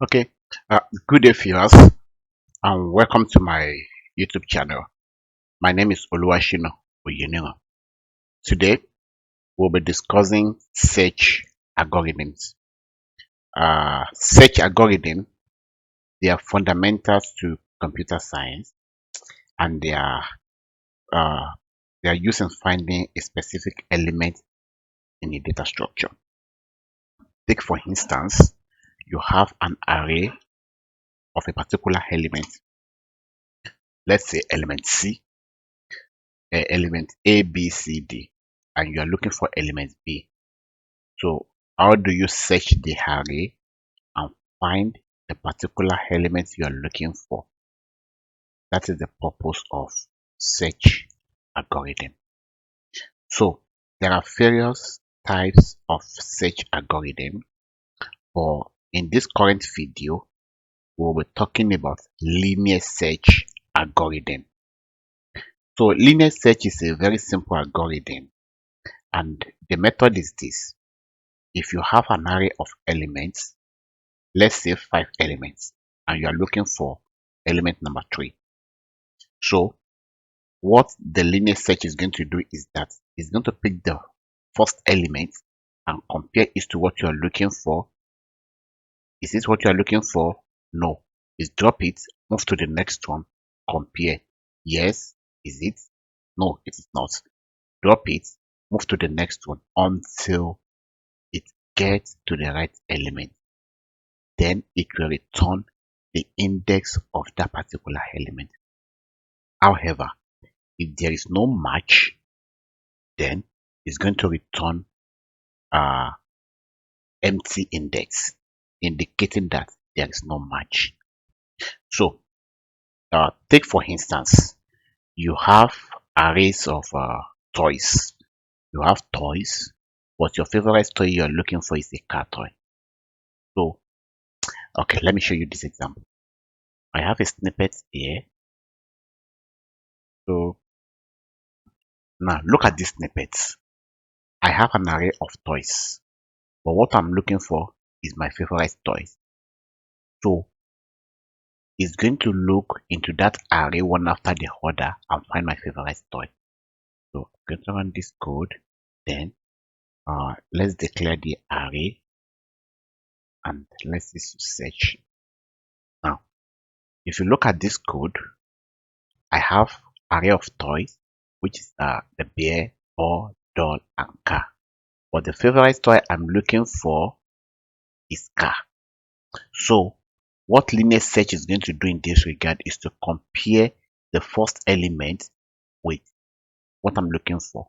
Okay, good day, viewers, and welcome to my YouTube channel. My name is Oluwashina Oyeniran. Today, we'll be discussing search algorithms. Search algorithms, they are fundamentals to computer science, and uh, they are used in finding a specific element in a data structure. Take for instance, you have an array of a particular element. Let's say element C, element A, B, C, D, and you are looking for element B. So how do you search the array and find the particular element you are looking for? That is the purpose of search algorithm. So there are various types of search algorithm, but in this current video, we'll be talking about linear search algorithm. So linear search is a very simple algorithm, and the method is this. If you have an array of elements, let's say 5 elements, and you are looking for element number 3. So what the linear search is going to do is that it's going to pick the first element and compare it to what you are looking for. Is this what you are looking for? No. Is drop it, move to the next one, compare. Yes. Is it? No, it is not. Drop it, move to the next one until it gets to the right element. Then it will return the index of that particular element. However, if there is no match, then it's going to return uh, empty index, indicating that there is no match. So, take for instance, you have arrays of toys. You have toys, but your favorite toy you are looking for is a car toy. So, okay, let me show you this example. I have a snippet here. So, now look at this snippet. I have an array of toys, but what I'm looking for is my favorite toys. So it's going to look into that array one after the other and find my favorite toy. So I'm going to run this code. Then let's declare the array and let's use search. Now, if you look at this code, I have array of toys, which is the bear, ball, doll, and car. But the favorite toy I'm looking for is car. So what linear search is going to do in this regard is to compare the first element with what I'm looking for.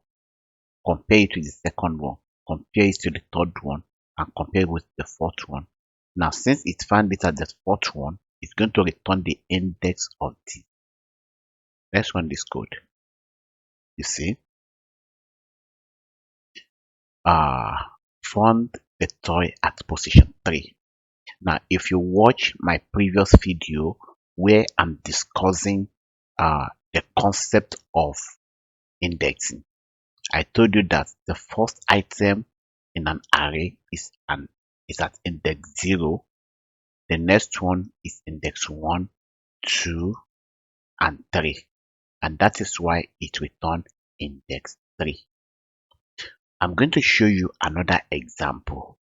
Compare it with the second one, compare it to the third one, and compare it with the fourth one. Now, since it found it at the fourth one, it's going to return the index of this. Let's run this code. You see, uh, found the toy at position 3. Now, if you watch my previous video where I'm discussing the concept of indexing, I told you that the first item in an array is at index 0. The next one is index 1, 2, and 3. And that is why it returned index 3. I'm going to show you another example.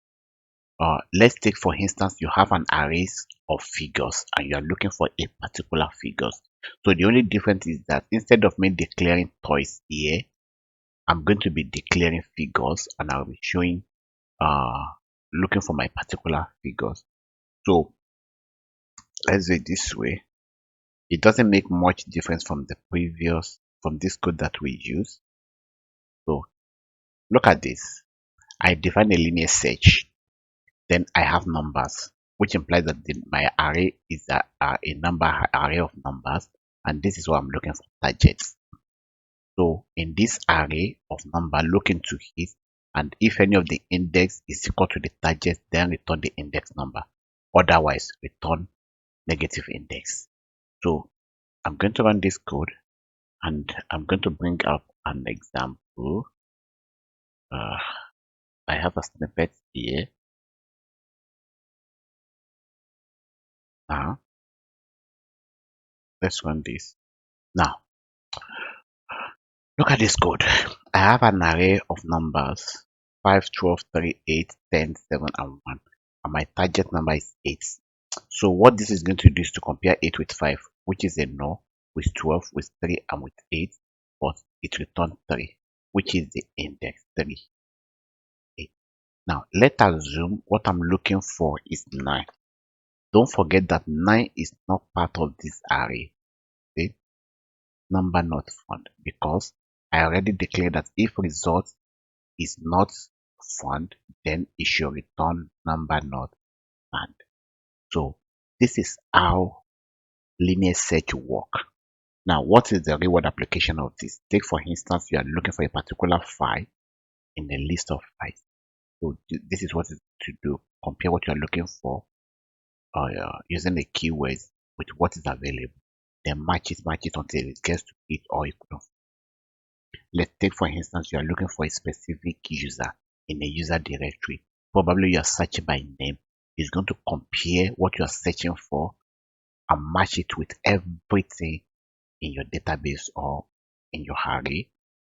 Let's take for instance, you have an array of figures and you are looking for a particular figures. So the only difference is that instead of me declaring toys here, I'm going to be declaring figures and I'll be showing looking for my particular figures. So let's do it this way. It doesn't make much difference from this code that we use. So look at this. I define a linear search. Then I have numbers, which implies that my array is a array of numbers, and this is what I'm looking for, targets. So in this array of number, look into it, and if any of the index is equal to the target, then return the index number. Otherwise, return negative index. So I'm going to run this code, and I'm going to bring up an example. I have a snippet here. Now, let's run this. Now, look at this code. I have an array of numbers 5, 12, 3, 8, 10, 7, and 1. And my target number is 8. So what this is going to do is to compare 8 with 5, which is a no, with 12, with 3, and with 8. But it returns 3, which is the index 3. 8. Now, let's assume what I'm looking for is 9. Don't forget that 9 is not part of this array. See? Number not found, because I already declared that if result is not found, then it should return number not found. So this is how linear search work. Now, what is the reward application of this? Take for instance, you are looking for a particular file in a list of files. So this is what is to do. Compare what you are looking for using the keywords with what is available. Then match it until it gets to it or equal. Let's take for instance, you are looking for a specific user in a user directory. Probably you are searching by name. It's going to compare what you are searching for and match it with everything in your database or in your array.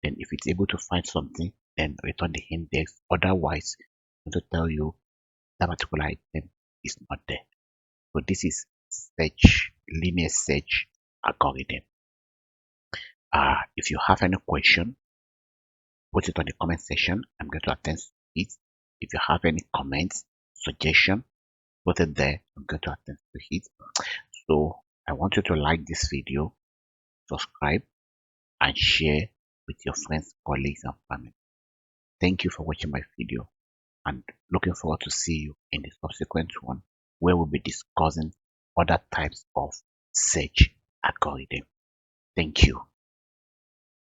Then if it's able to find something, then return the index. Otherwise, it's going to tell you that particular item is not there. So this is linear search algorithm. If you have any question, put it on the comment section. I'm going to attend to it. If you have any comments, suggestion, put it there. I'm going to attend to it. So I want you to like this video, subscribe, and share with your friends, colleagues, and family. Thank you for watching my video, and looking forward to see you in the subsequent one, where we'll be discussing other types of search algorithm. Thank you.